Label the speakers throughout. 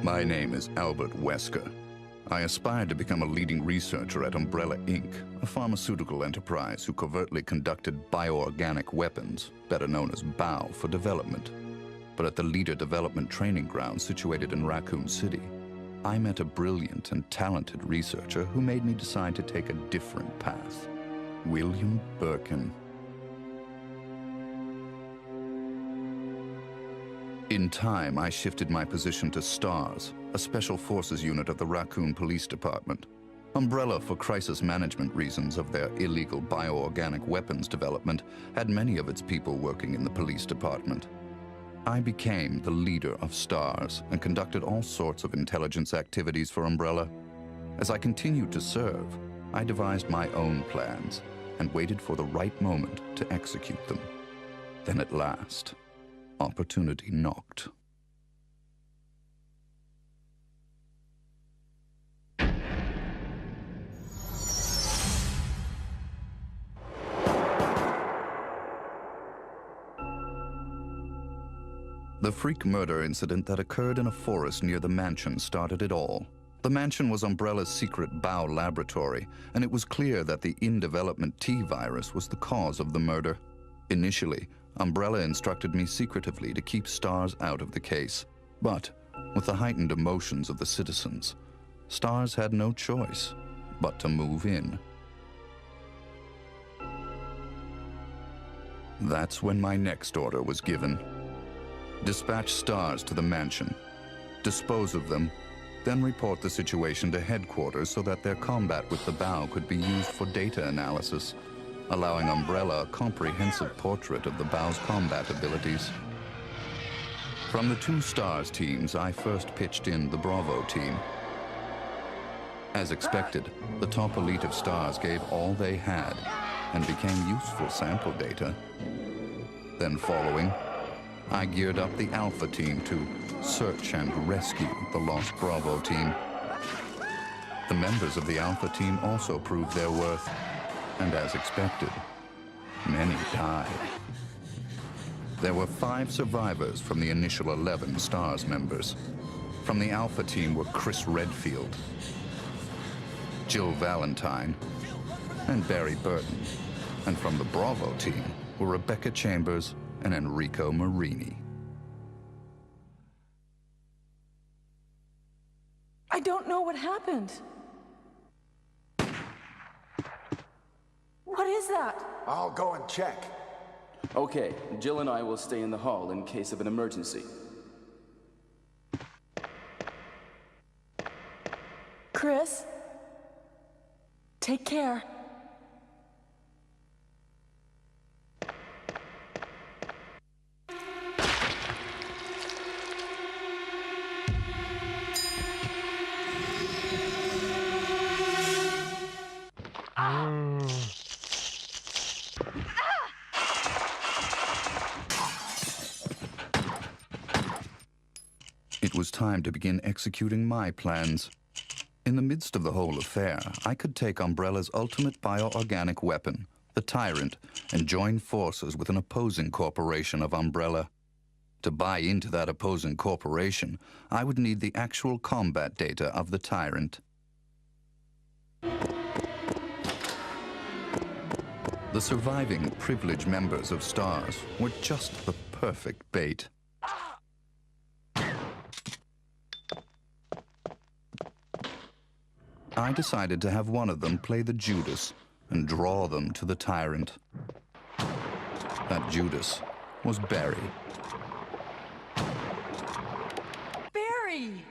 Speaker 1: My name is Albert Wesker. I aspired to become a leading researcher at Umbrella Inc., a pharmaceutical enterprise who covertly conducted bioorganic weapons, better known as BOW, for development. But at the Leader Development Training Ground situated in Raccoon City, I met a brilliant and talented researcher who made me decide to take a different path. William Birkin. In time, I shifted my position to STARS, a special forces unit of the Raccoon Police Department. Umbrella, for crisis management reasons of their illegal bioorganic weapons development, had many of its people working in the police department. I became the leader of STARS and conducted all sorts of intelligence activities for Umbrella. As I continued to serve, I devised my own plans and waited for the right moment to execute them. Then at last, opportunity knocked. The freak murder incident that occurred in a forest near the mansion started it all. The mansion was Umbrella's secret BOW laboratory, and it was clear that the in-development T virus was the cause of the murder. Initially, Umbrella instructed me secretively to keep STARS out of the case. But, with the heightened emotions of the citizens, STARS had no choice but to move in. That's when my next order was given. Dispatch STARS to the mansion, dispose of them, then report the situation to headquarters so that their combat with the BOW could be used for data analysis, allowing Umbrella a comprehensive portrait of the BOW's combat abilities. From the two STARS teams, I first pitched in the Bravo team. As expected, the top elite of STARS gave all they had and became useful sample data. Then following, I geared up the Alpha team to search and rescue the lost Bravo team. The members of the Alpha team also proved their worth, and as expected, many died. There were 5 survivors from the initial 11 STARS members. From the Alpha team were Chris Redfield, Jill Valentine, and Barry Burton. And from the Bravo team were Rebecca Chambers and Enrico Marini.
Speaker 2: I don't know what happened. What is that?
Speaker 3: I'll go and check.
Speaker 4: Okay, Jill and I will stay in the hall in case of an emergency.
Speaker 2: Chris, take care.
Speaker 1: It was time to begin executing my plans. In the midst of the whole affair, I could take Umbrella's ultimate bioorganic weapon, the Tyrant, and join forces with an opposing corporation of Umbrella. To buy into that opposing corporation, I would need the actual combat data of the Tyrant. The surviving privileged members of STARS were just the perfect bait. I decided to have one of them play the Judas and draw them to the Tyrant. That Judas was Barry.
Speaker 2: Barry!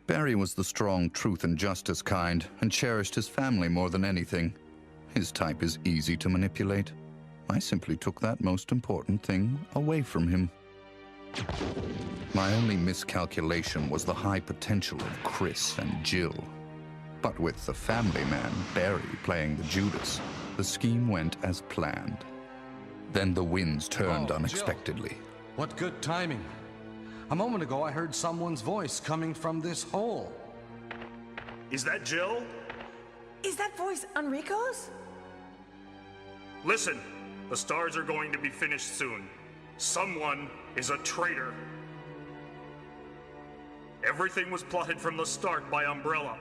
Speaker 1: Barry was the strong truth and justice kind and cherished his family more than anything. His type is easy to manipulate. I simply took that most important thing away from him. My only miscalculation was the high potential of Chris and Jill. But with the family man, Barry, playing the Judas, the scheme went as planned. Then the winds turned unexpectedly.
Speaker 5: Jill. What good timing. A moment ago, I heard someone's voice coming from this hole.
Speaker 6: Is that Jill?
Speaker 2: Is that voice Enrico's?
Speaker 6: Listen, the stars are going to be finished soon. Someone is a traitor. Everything was plotted from the start by Umbrella.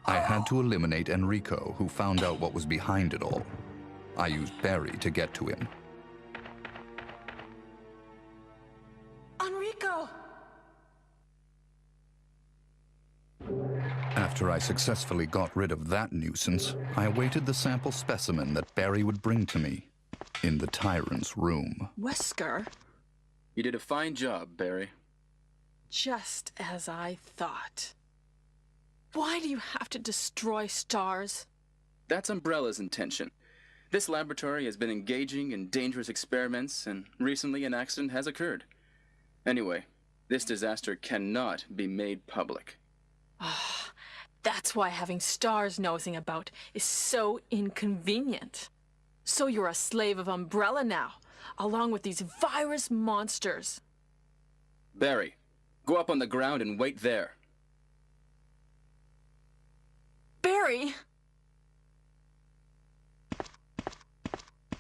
Speaker 1: I had to eliminate Enrico, who found out what was behind it all. I used Barry to get to him.
Speaker 2: Enrico!
Speaker 1: After I successfully got rid of that nuisance, I awaited the sample specimen that Barry would bring to me in the Tyrant's room.
Speaker 2: Wesker?
Speaker 4: You did a fine job, Barry.
Speaker 2: Just as I thought. Why do you have to destroy stars?
Speaker 4: That's Umbrella's intention. This laboratory has been engaging in dangerous experiments, and recently an accident has occurred. Anyway, this disaster cannot be made public.
Speaker 2: That's why having stars nosing about is so inconvenient. So you're a slave of Umbrella now, along with these virus monsters.
Speaker 4: Barry, go up on the ground and wait there.
Speaker 2: Barry!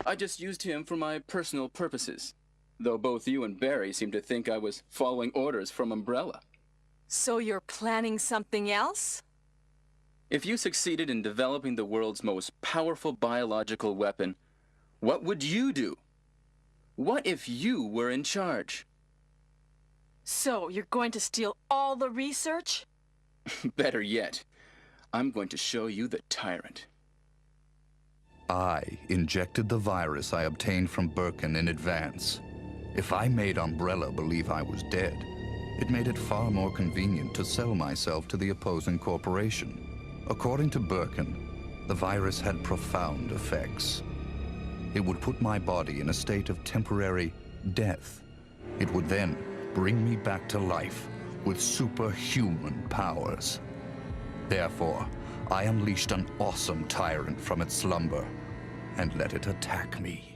Speaker 4: I just used him for my personal purposes, though both you and Barry seem to think I was following orders from Umbrella.
Speaker 2: So you're planning something else?
Speaker 4: If you succeeded in developing the world's most powerful biological weapon, what would you do? What if you were in charge?
Speaker 2: So you're going to steal all the research?
Speaker 4: Better yet, I'm going to show you the Tyrant.
Speaker 1: I injected the virus I obtained from Birkin in advance. If I made Umbrella believe I was dead, it made it far more convenient to sell myself to the opposing corporation. According to Birkin, the virus had profound effects. It would put my body in a state of temporary death. It would then bring me back to life with superhuman powers. Therefore, I unleashed an awesome tyrant from its slumber and let it attack me.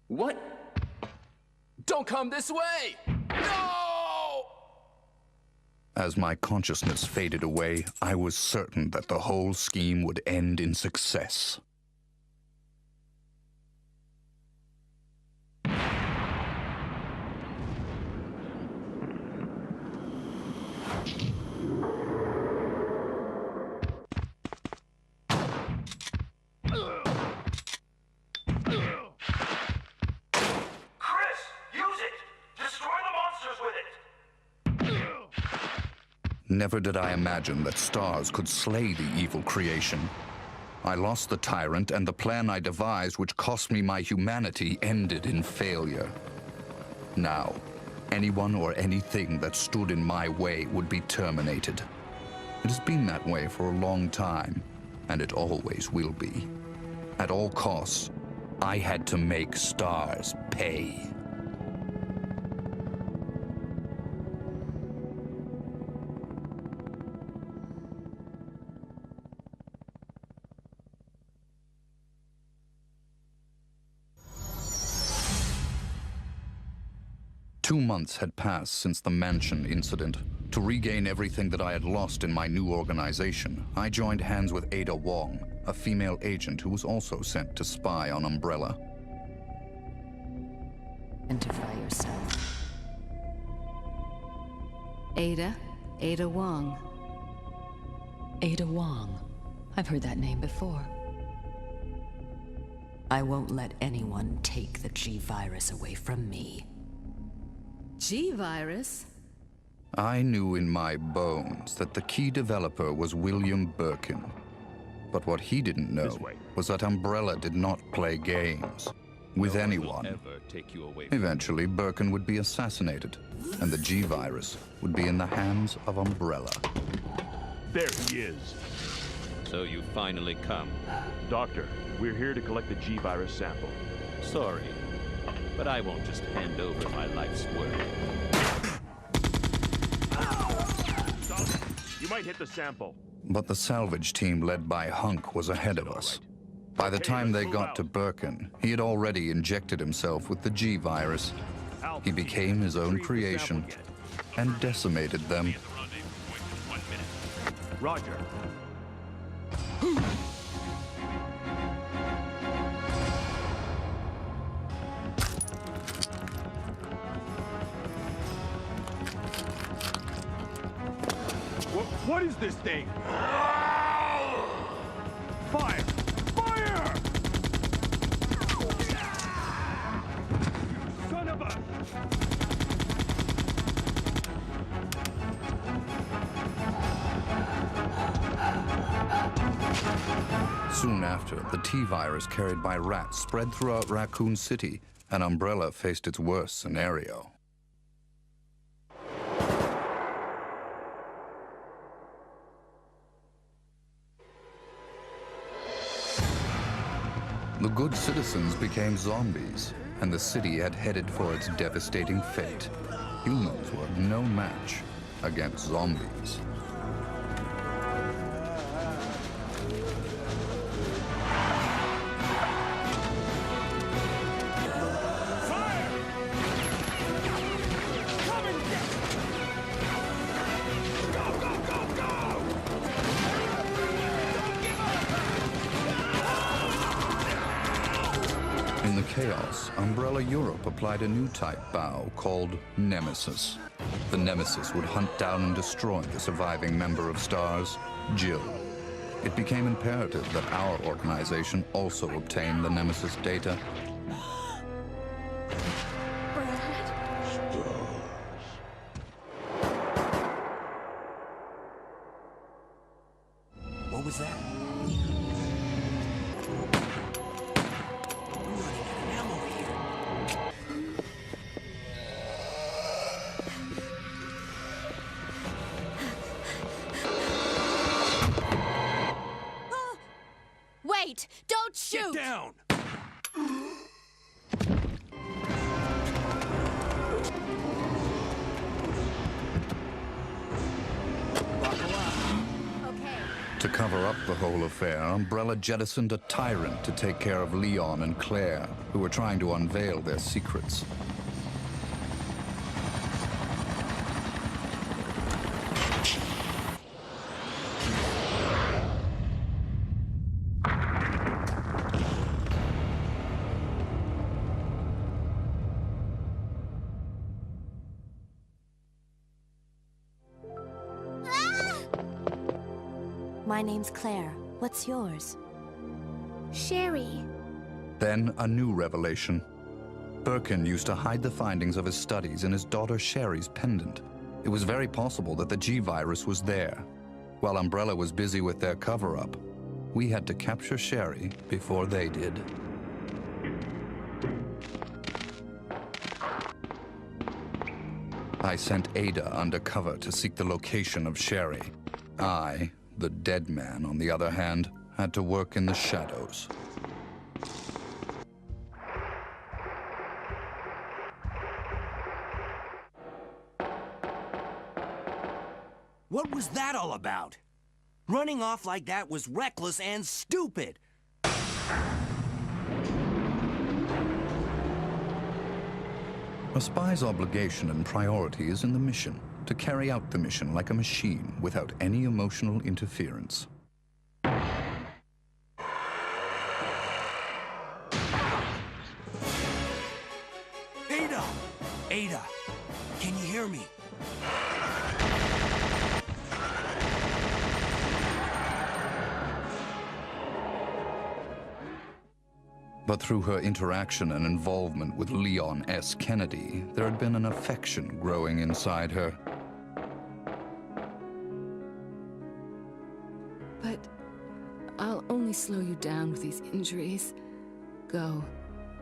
Speaker 4: What? Don't come this way! No!
Speaker 1: As my consciousness faded away, I was certain that the whole scheme would end in success. Never did I imagine that stars could slay the evil creation. I lost the tyrant, and the plan I devised, which cost me my humanity, ended in failure. Now, anyone or anything that stood in my way would be terminated. It has been that way for a long time, and it always will be. At all costs, I had to make stars pay. Two months had passed since the mansion incident. To regain everything that I had lost in my new organization, I joined hands with Ada Wong, a female agent who was also sent to spy on Umbrella.
Speaker 3: Identify yourself. Ada Wong. Ada Wong. I've heard that name before. I won't let anyone take the G-Virus away from me. G-Virus?
Speaker 1: I knew in my bones that the key developer was William Birkin. But what he didn't know was that Umbrella did not play games with anyone. Eventually, Birkin would be assassinated, and the G-Virus would be in the hands of Umbrella.
Speaker 7: There he is.
Speaker 8: So you finally come.
Speaker 7: Doctor, we're here to collect the G-Virus sample.
Speaker 8: Sorry, but I won't just hand over my life's work.
Speaker 7: Stop. You might hit the sample.
Speaker 1: But the salvage team led by Hunk was ahead of us. By the time they got to Birkin, he had already injected himself with the G-Virus. He became his own creation and decimated them
Speaker 7: Roger. What is this thing? Fire! Fire! Son of a...
Speaker 1: Soon after, the T-virus carried by rats spread throughout Raccoon City, and Umbrella faced its worst scenario. The good citizens became zombies, and the city had headed for its devastating fate. Humans were no match against zombies. In the chaos, Umbrella Europe applied a new type bow called Nemesis. The Nemesis would hunt down and destroy the surviving member of STARS, Jill. It became imperative that our organization also obtain the Nemesis data.
Speaker 9: What was that?
Speaker 10: Wait! Don't shoot!
Speaker 7: Get down!
Speaker 1: To cover up the whole affair, Umbrella jettisoned a tyrant to take care of Leon and Claire, who were trying to unveil their secrets.
Speaker 10: My name's Claire. What's yours?
Speaker 11: Sherry.
Speaker 1: Then a new revelation. Birkin used to hide the findings of his studies in his daughter Sherry's pendant. It was very possible that the G-virus was there. While Umbrella was busy with their cover-up, we had to capture Sherry before they did. I sent Ada undercover to seek the location of Sherry. I, the dead man, on the other hand, had to work in the shadows.
Speaker 9: What was that all about? Running off like that was reckless and stupid.
Speaker 1: A spy's obligation and priority is in the mission, to carry out the mission like a machine without any emotional interference.
Speaker 9: Ada! Ada! Can you hear me?
Speaker 1: But through her interaction and involvement with Leon S. Kennedy, there had been an affection growing inside her.
Speaker 12: But I'll only slow you down with these injuries. Go.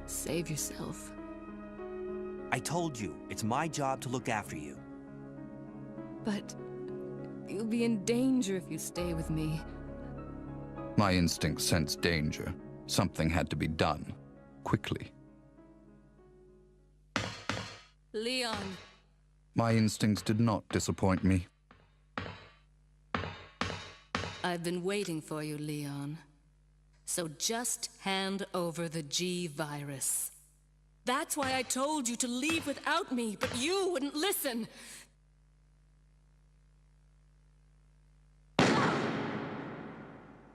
Speaker 12: Save yourself.
Speaker 9: I told you, it's my job to look after you.
Speaker 12: But you'll be in danger if you stay with me.
Speaker 1: My instincts sensed danger. Something had to be done, quickly.
Speaker 12: Leon.
Speaker 1: My instincts did not disappoint me.
Speaker 12: I've been waiting for you, Leon. So just hand over the G-virus. That's why I told you to leave without me, but you wouldn't listen.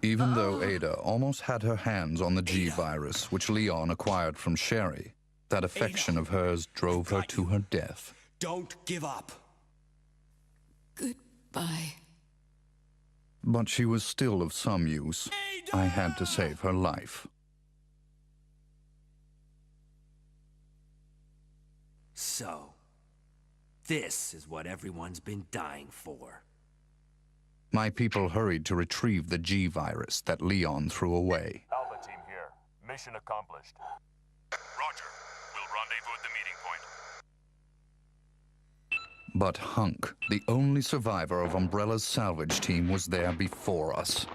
Speaker 1: Even though Ada almost had her hands on the G-Virus, which Leon acquired from Sherry, that affection of hers drove her to her death.
Speaker 9: Don't give up.
Speaker 12: Goodbye.
Speaker 1: But she was still of some use. I had to save her life.
Speaker 9: So, this is what everyone's been dying for.
Speaker 1: My people hurried to retrieve the G-Virus that Leon threw away.
Speaker 7: Alpha team here. Mission accomplished. Roger. We'll rendezvous at the meeting point.
Speaker 1: But Hunk, the only survivor of Umbrella's salvage team, was there before us.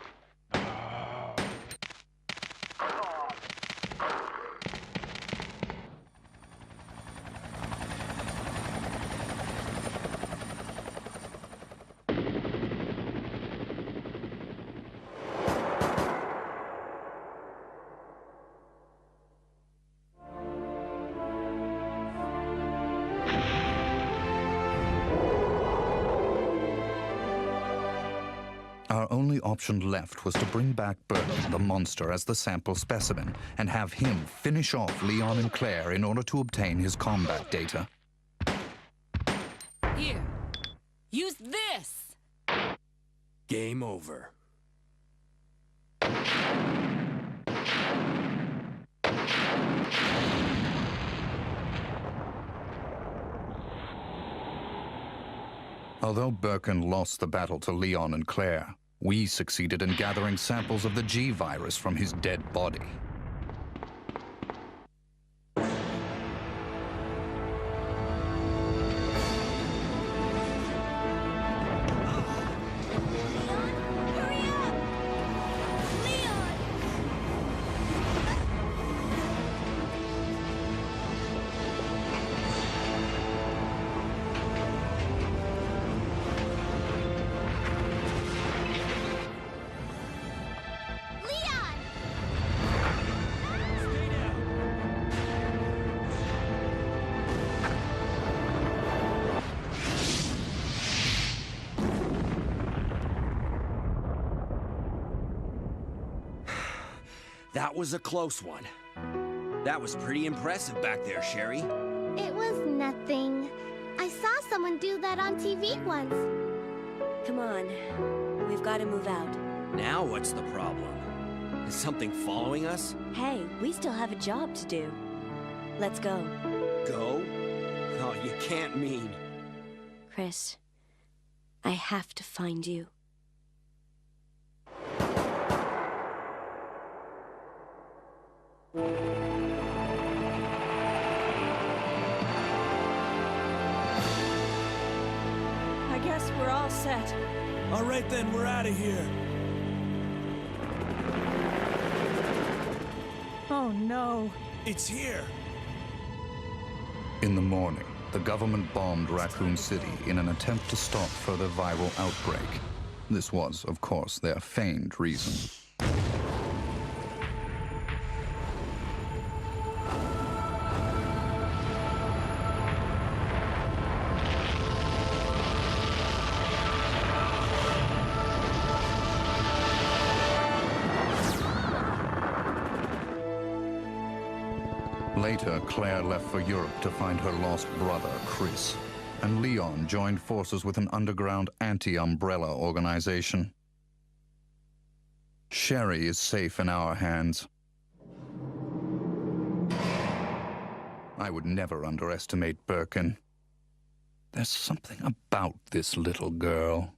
Speaker 1: Our only option left was to bring back Birkin, the monster, as the sample specimen, and have him finish off Leon and Claire in order to obtain his combat data.
Speaker 12: Here. Use this!
Speaker 9: Game over.
Speaker 1: Although Birkin lost the battle to Leon and Claire, we succeeded in gathering samples of the G-Virus from his dead body.
Speaker 9: That was a close one. That was pretty impressive back there, Sherry.
Speaker 11: It was nothing. I saw someone do that on TV once.
Speaker 10: Come on. We've got to move out.
Speaker 9: Now what's the problem? Is something following us?
Speaker 10: Hey, we still have a job to do. Let's go.
Speaker 9: Go? Oh, you can't mean...
Speaker 10: Chris, I have to find you.
Speaker 13: I guess we're all set.
Speaker 14: All right then, we're out of here.
Speaker 13: Oh no.
Speaker 14: It's here.
Speaker 1: In the morning, the government bombed Raccoon City in an attempt to stop further viral outbreak. This was, of course, their feigned reason. Later, Claire left for Europe to find her lost brother, Chris, and Leon joined forces with an underground anti-Umbrella organization. Sherry is safe in our hands. I would never underestimate Birkin. There's something about this little girl.